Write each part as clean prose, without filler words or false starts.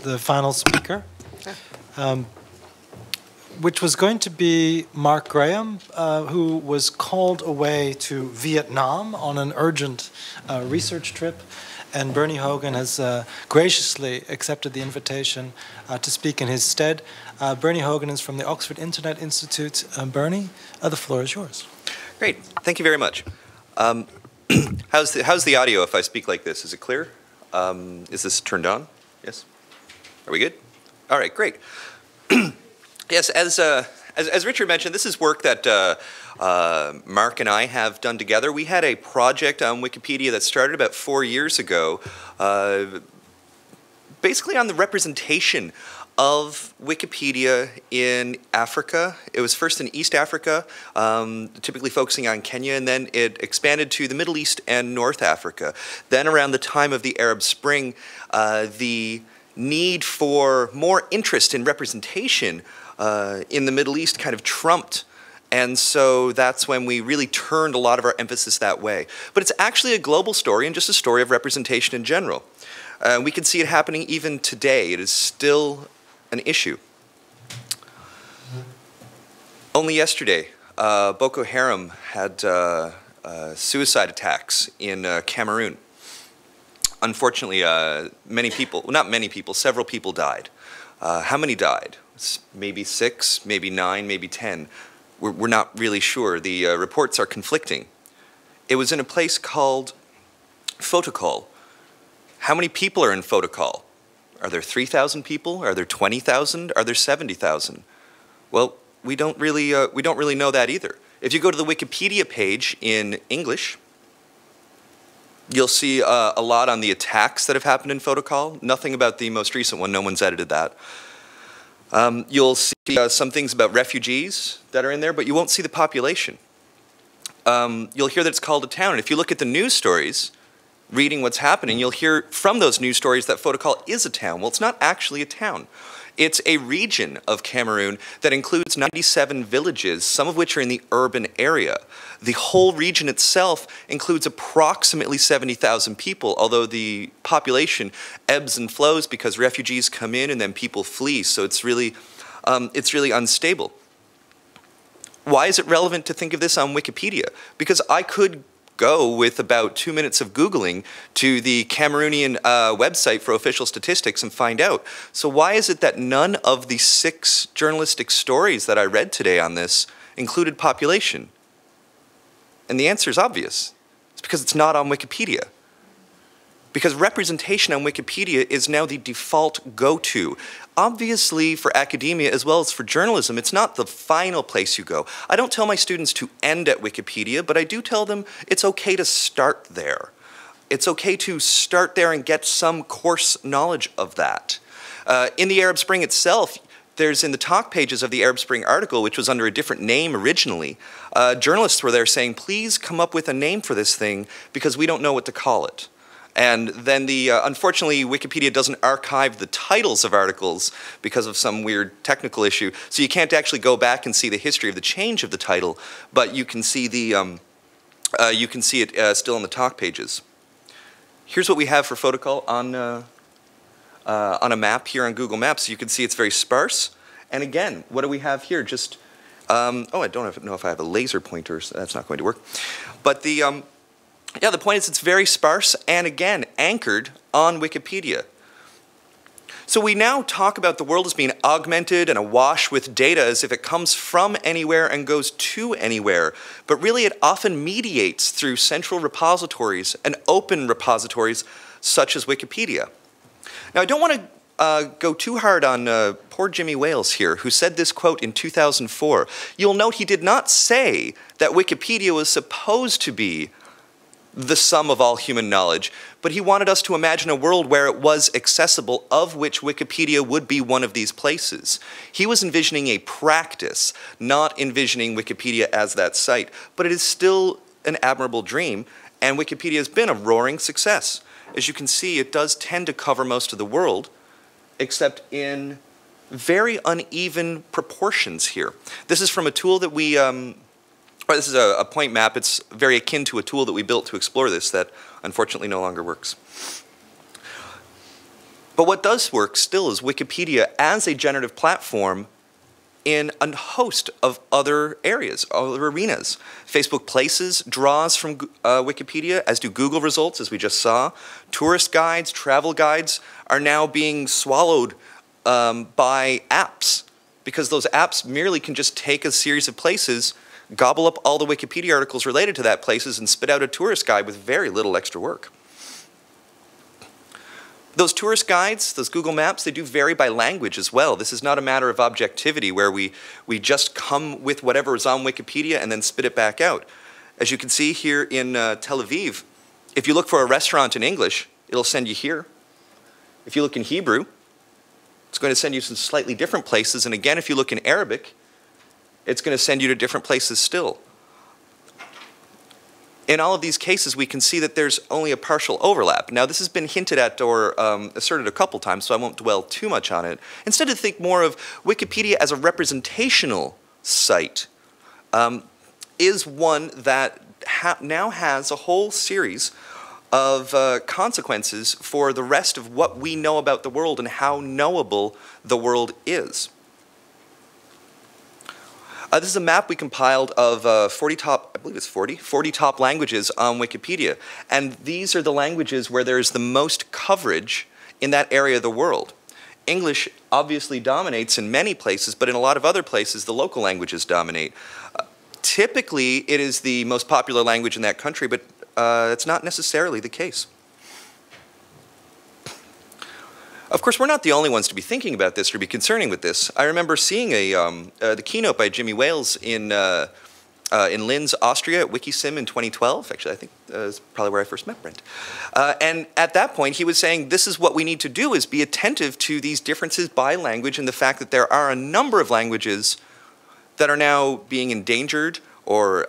the final speaker, which was going to be Mark Graham, who was called away to Vietnam on an urgent research trip. And Bernie Hogan has graciously accepted the invitation to speak in his stead. Bernie Hogan is from the Oxford Internet Institute. Bernie, the floor is yours. Great. Thank you very much. How's the audio if I speak like this? Is it clear? Is this turned on? Yes? Are we good? All right, great. Yes, as Richard mentioned, this is work that Mark and I have done together. We had a project on Wikipedia that started about 4 years ago, basically on the representation of Wikipedia in Africa. It was first in East Africa, typically focusing on Kenya, and then it expanded to the Middle East and North Africa. Then around the time of the Arab Spring, the need for more interest in representation in the Middle East kind of trumped. And so that's when we really turned a lot of our emphasis that way. But it's actually a global story and just a story of representation in general. We can see it happening even today. It is still an issue. Only yesterday, Boko Haram had suicide attacks in Cameroon. Unfortunately, many people, well, not many people, several people died. How many died? Maybe 6, maybe 9, maybe 10. We're not really sure. The reports are conflicting. It was in a place called Fotokol. How many people are in Fotokol? Are there 3,000 people? Are there 20,000? Are there 70,000? Well, we don't really know that either. If you go to the Wikipedia page in English, you'll see a lot on the attacks that have happened in Fotokol. Nothing about the most recent one. No one's edited that. You'll see some things about refugees that are in there, but you won't see the population. You'll hear that it's called a town. And if you look at the news stories, reading what's happening, you'll hear from those news stories that Fotokol is a town. Well, it's not actually a town. It's a region of Cameroon that includes 97 villages, some of which are in the urban area. The whole region itself includes approximately 70,000 people, although the population ebbs and flows because refugees come in and then people flee, so it's really unstable. Why is it relevant to think of this on Wikipedia? Because I could go with about 2 minutes of Googling to the Cameroonian website for official statistics and find out. So why is it that none of the 6 journalistic stories that I read today on this included population? And the answer is obvious. It's because it's not on Wikipedia. Because representation on Wikipedia is now the default go-to. Obviously, for academia as well as for journalism, it's not the final place you go. I don't tell my students to end at Wikipedia, but I do tell them it's okay to start there. It's okay to start there and get some course knowledge of that. In the Arab Spring itself, there's in the talk pages of the Arab Spring article, which was under a different name originally, journalists were there saying, please come up with a name for this thing because we don't know what to call it. And then unfortunately, Wikipedia doesn't archive the titles of articles because of some weird technical issue. So you can't actually go back and see the history of the change of the title, but you can see it still on the talk pages. Here's what we have for Fotokol on a map here on Google Maps. You can see it's very sparse. And again, what do we have here? Just oh, I don't know if I have a laser pointer. So that's not going to work. But yeah, the point is it's very sparse and, again, anchored on Wikipedia. So we now talk about the world as being augmented and awash with data as if it comes from anywhere and goes to anywhere. But really it often mediates through central repositories and open repositories such as Wikipedia. Now, I don't want to go too hard on poor Jimmy Wales here, who said this quote in 2004. You'll note he did not say that Wikipedia was supposed to be the sum of all human knowledge, but he wanted us to imagine a world where it was accessible, of which Wikipedia would be one of these places. He was envisioning a practice, not envisioning Wikipedia as that site, but it is still an admirable dream, and Wikipedia has been a roaring success. As you can see, it does tend to cover most of the world, except in very uneven proportions here. This is from a tool that we this is a point map. It's very akin to a tool that we built to explore this that unfortunately no longer works. But what does work still is Wikipedia as a generative platform in a host of other areas, other arenas. Facebook Places draws from Wikipedia, as do Google results, as we just saw. Tourist guides, travel guides are now being swallowed by apps, because those apps merely can just take a series of places, gobble up all the Wikipedia articles related to that places, and spit out a tourist guide with very little extra work. Those tourist guides, those Google Maps, they do vary by language as well. This is not a matter of objectivity where we just come with whatever is on Wikipedia and then spit it back out. As you can see here in Tel Aviv, if you look for a restaurant in English, it'll send you here. If you look in Hebrew, it's going to send you some slightly different places. And again, if you look in Arabic, it's going to send you to different places still. In all of these cases, we can see that there's only a partial overlap. Now, this has been hinted at or asserted a couple times, so I won't dwell too much on it. Instead, to think more of Wikipedia as a representational site is one that now has a whole series of consequences for the rest of what we know about the world and how knowable the world is. This is a map we compiled of 40 top, I believe it's 40 top languages on Wikipedia. And these are the languages where there's the most coverage in that area of the world. English obviously dominates in many places, but in a lot of other places, the local languages dominate. Typically, it is the most popular language in that country, but it's not necessarily the case. Of course, we're not the only ones to be thinking about this or be concerning with this. I remember seeing the keynote by Jimmy Wales in Linz, Austria at Wikisim in 2012. Actually, I think that's probably where I first met Brent. And at that point, he was saying, this is what we need to do, is be attentive to these differences by language and the fact that there are a number of languages that are now being endangered or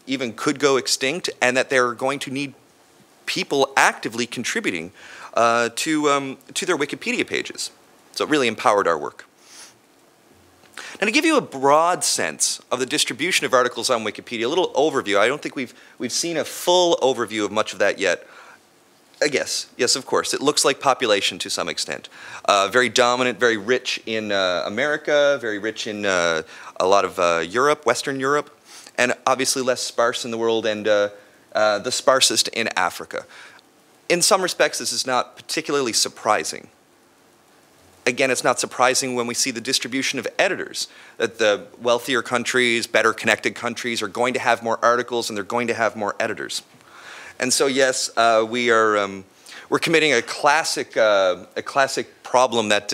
even could go extinct, and that they're going to need people actively contributing to their Wikipedia pages. So it really empowered our work. Now, to give you a broad sense of the distribution of articles on Wikipedia, a little overview. I don't think we've seen a full overview of much of that yet. I guess, yes, of course. It looks like population to some extent. Very dominant, very rich in America, very rich in a lot of Europe, Western Europe, and obviously less sparse in the world, and the sparsest in Africa. In some respects, this is not particularly surprising. Again, it's not surprising when we see the distribution of editors, that the wealthier countries, better connected countries are going to have more articles and they're going to have more editors. And so, yes, we're committing a classic problem that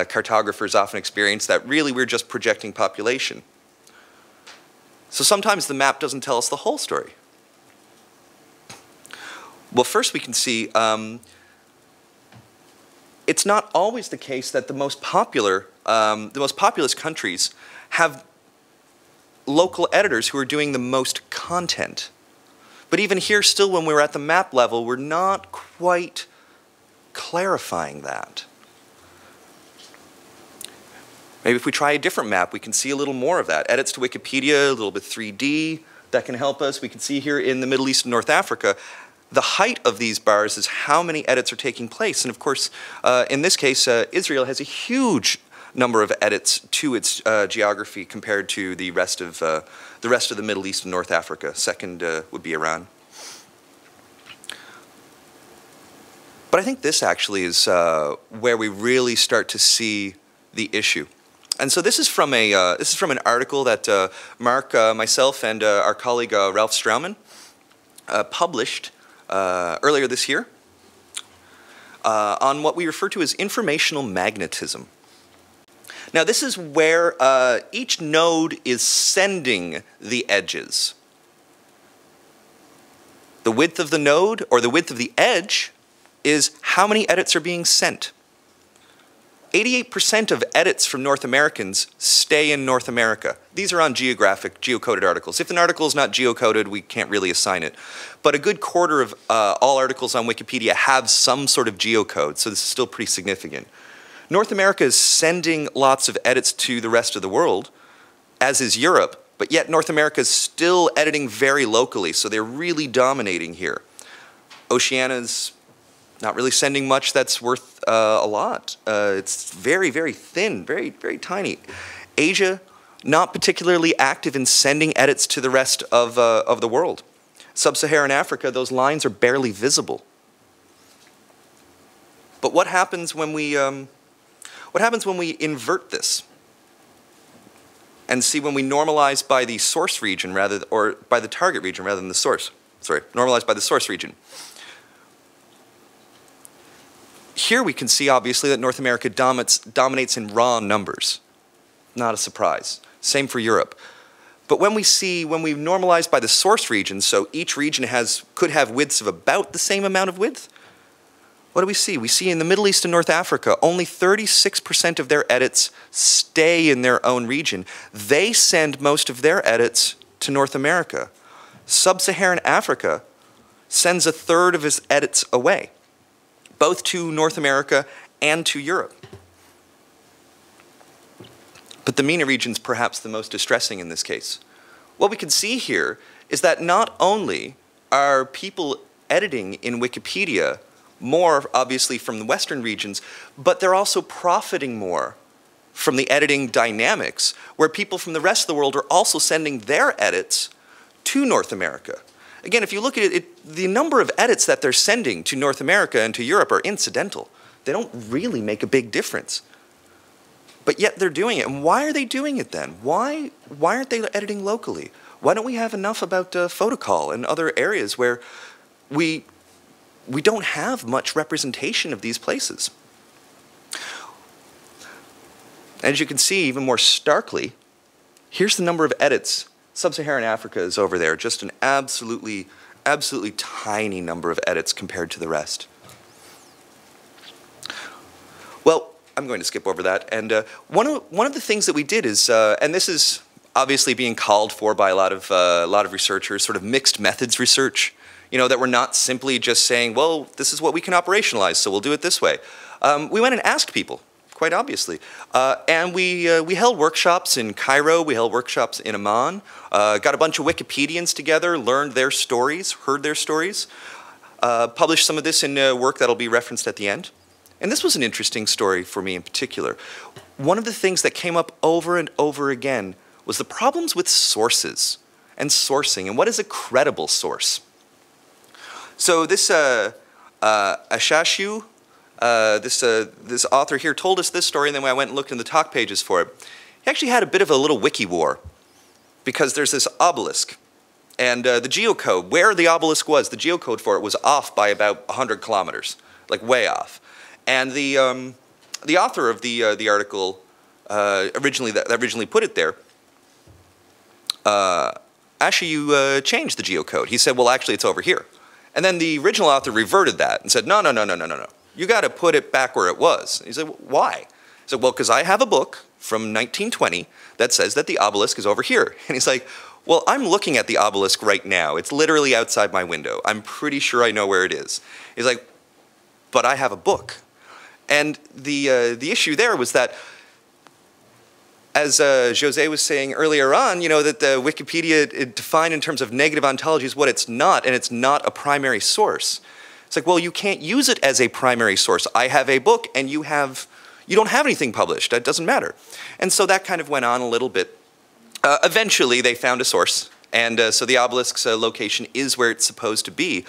cartographers often experience, that really we're just projecting population. So sometimes the map doesn't tell us the whole story. Well, first we can see it's not always the case that the most populous countries have local editors who are doing the most content. But even here, still, when we're at the map level, we're not quite clarifying that. Maybe if we try a different map, we can see a little more of that. Edits to Wikipedia, a little bit 3D, that can help us. We can see here in the Middle East and North Africa, the height of these bars is how many edits are taking place. And of course, in this case, Israel has a huge number of edits to its geography compared to the rest of the Middle East and North Africa. Second would be Iran. But I think this actually is where we really start to see the issue. And so this is from an article that Mark, myself, and our colleague Ralph Straumann published earlier this year on what we refer to as informational magnetism. Now, this is where each node is sending the edges. The width of the node, or the width of the edge, is how many edits are being sent. 88% of edits from North Americans stay in North America. These are on geocoded articles. If an article is not geocoded, we can't really assign it. But a good quarter of all articles on Wikipedia have some sort of geocode, so this is still pretty significant. North America is sending lots of edits to the rest of the world, as is Europe, but yet North America is still editing very locally, so they're really dominating here. Oceania's not really sending much that's worth a lot. It's very, very thin, very, very tiny. Asia, not particularly active in sending edits to the rest of the world. Sub-Saharan Africa, those lines are barely visible. But what happens when we invert this? And see, when we normalize by the source region or by the target region rather than the source. Sorry, normalize by the source region. Here we can see, obviously, that North America dominates in raw numbers. Not a surprise. Same for Europe. But when we normalize by the source region, so each region could have widths of about the same amount of width, what do we see? We see in the Middle East and North Africa, only 36% of their edits stay in their own region. They send most of their edits to North America. Sub-Saharan Africa sends a third of its edits away, both to North America and to Europe. But the MENA region is perhaps the most distressing in this case. What we can see here is that not only are people editing in Wikipedia more, obviously, from the Western regions, but they're also profiting more from the editing dynamics, where people from the rest of the world are also sending their edits to North America. Again, if you look at it, the number of edits that they're sending to North America and to Europe are incidental. They don't really make a big difference. But yet they're doing it. And why are they doing it then? Why aren't they editing locally? Why don't we have enough about photocall and other areas where we don't have much representation of these places? As you can see, even more starkly, here's the number of edits. Sub-Saharan Africa is over there, just an absolutely tiny number of edits compared to the rest. Well, I'm going to skip over that. And one of the things that we did is, and this is obviously being called for by a lot of researchers, sort of mixed methods research. You know, that we're not simply just saying, well, this is what we can operationalize, so we'll do it this way. We went and asked people, quite obviously. And we held workshops in Cairo, we held workshops in Amman, got a bunch of Wikipedians together, learned their stories, heard their stories, published some of this in work that'll be referenced at the end. And this was an interesting story for me in particular. One of the things that came up over and over again was the problems with sources and sourcing, and what is a credible source. So this Ashashu, this author here told us this story, and then when I went and looked in the talk pages for it, he actually had a bit of a little wiki war, because there's this obelisk, and the geocode, where the obelisk was, the geocode for it was off by about 100 kilometers, like way off. And the author of the article that originally put it there, actually you changed the geocode. He said, well, actually it's over here. And then the original author reverted that and said, no. You got to put it back where it was. And he said, why? He said, well, because I have a book from 1920 that says that the obelisk is over here. And he's like, well, I'm looking at the obelisk right now. It's literally outside my window. I'm pretty sure I know where it is. He's like, but I have a book. And the issue there was that, as Jose was saying earlier on, you know, that the Wikipedia defined in terms of negative ontology is what it's not, and it's not a primary source. It's like, well, you can't use it as a primary source. I have a book, and you don't have anything published. That doesn't matter. And so that kind of went on a little bit. Eventually, they found a source, and so the obelisk's location is where it's supposed to be.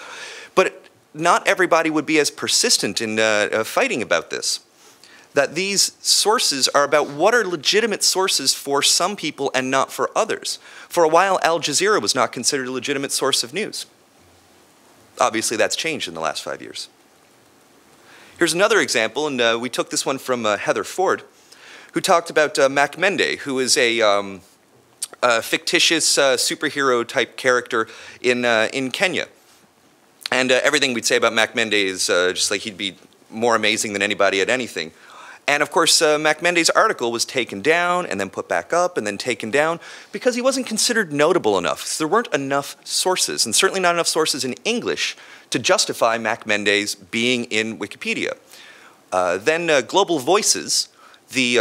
But not everybody would be as persistent in fighting about this. That these sources are about what are legitimate sources for some people and not for others. For a while, Al Jazeera was not considered a legitimate source of news. Obviously, that's changed in the last 5 years. Here's another example, and we took this one from Heather Ford, who talked about Mac Mende, who is a fictitious superhero-type character in Kenya. And everything we'd say about Mac Mende is just like he'd be more amazing than anybody at anything. And of course, Mac Mende's article was taken down and then put back up and then taken down because he wasn't considered notable enough. So there weren't enough sources, and certainly not enough sources in English to justify Mac Mende's being in Wikipedia. Then Global Voices, the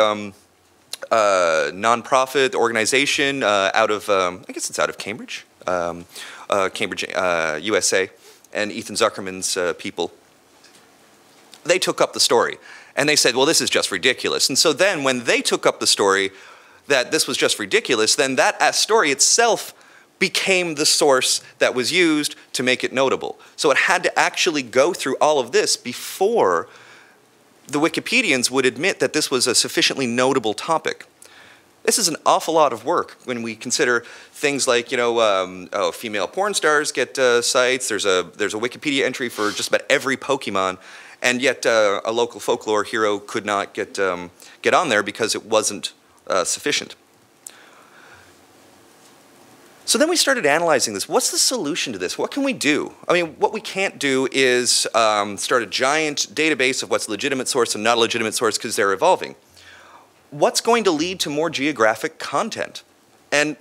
nonprofit organization out of, I guess it's out of Cambridge, Cambridge, USA, and Ethan Zuckerman's people. they took up the story. And they said, well, this is just ridiculous. And so then when they took up the story that this was just ridiculous, then that story itself became the source that was used to make it notable. So it had to actually go through all of this before the Wikipedians would admit that this was a sufficiently notable topic. This is an awful lot of work when we consider things like, you know, female porn stars get sites. There's a Wikipedia entry for just about every Pokemon, and yet a local folklore hero could not get on there because it wasn't sufficient. So then we started analyzing this. What's the solution to this? What can we do? I mean, what we can't do is start a giant database of what's a legitimate source and not a legitimate source because they're evolving. What's going to lead to more geographic content? And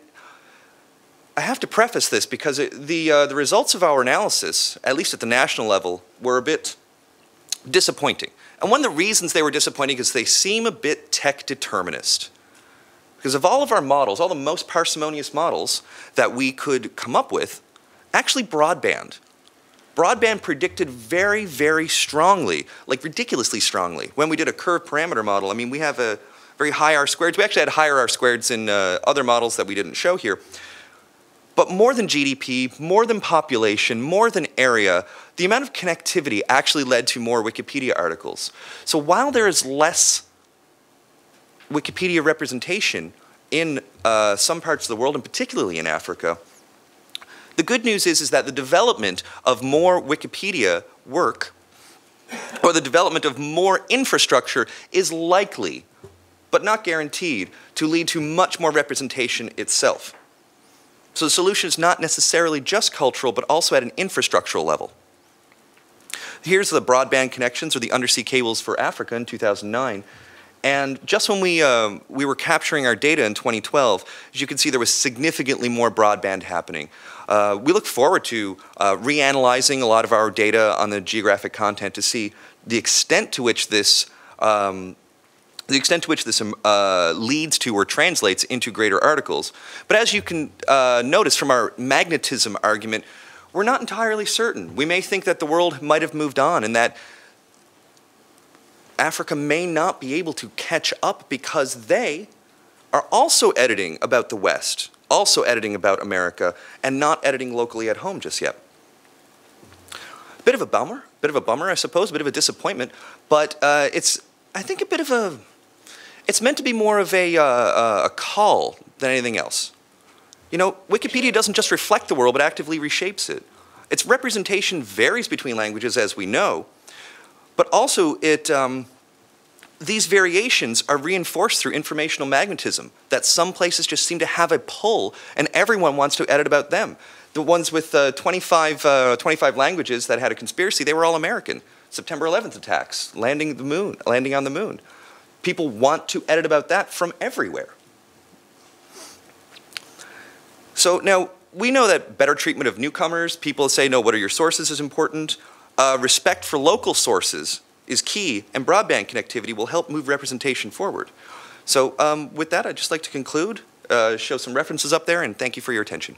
I have to preface this because the results of our analysis, at least at the national level, were a bit disappointing. And one of the reasons they were disappointing is they seem a bit tech determinist. Because of all of our models, all the most parsimonious models that we could come up with, actually broadband predicted very, very strongly, like ridiculously strongly. When we did a curve parameter model, I mean, we have a very high R-squareds. We actually had higher R-squareds in other models that we didn't show here. But more than GDP, more than population, more than area, the amount of connectivity actually led to more Wikipedia articles. So while there is less Wikipedia representation in some parts of the world, and particularly in Africa, the good news is that the development of more Wikipedia work, or the development of more infrastructure, is likely, but not guaranteed, to lead to much more representation itself. So the solution is not necessarily just cultural, but also at an infrastructural level. Here's the broadband connections, or the undersea cables for Africa in 2009. And just when we were capturing our data in 2012, as you can see, there was significantly more broadband happening. We look forward to reanalyzing a lot of our data on the geographic content to see the extent to which this leads to or translates into greater articles. But as you can notice from our magnetism argument, we're not entirely certain. We may think that the world might have moved on and that Africa may not be able to catch up because they are also editing about the West, also editing about America, and not editing locally at home just yet. Bit of a bummer, I suppose, a bit of a disappointment, but it's, I think, it's meant to be more of a call than anything else. You know, Wikipedia doesn't just reflect the world, but actively reshapes it. Its representation varies between languages, as we know, but also these variations are reinforced through informational magnetism, that some places just seem to have a pull and everyone wants to edit about them. The ones with 25 languages that had a conspiracy, they were all American. September 11th attacks, landing on the moon. People want to edit about that from everywhere. So now, we know that better treatment of newcomers, people say, no, what are your sources is important. Respect for local sources is key, and broadband connectivity will help move representation forward. So with that, I'd just like to conclude, show some references up there, and thank you for your attention.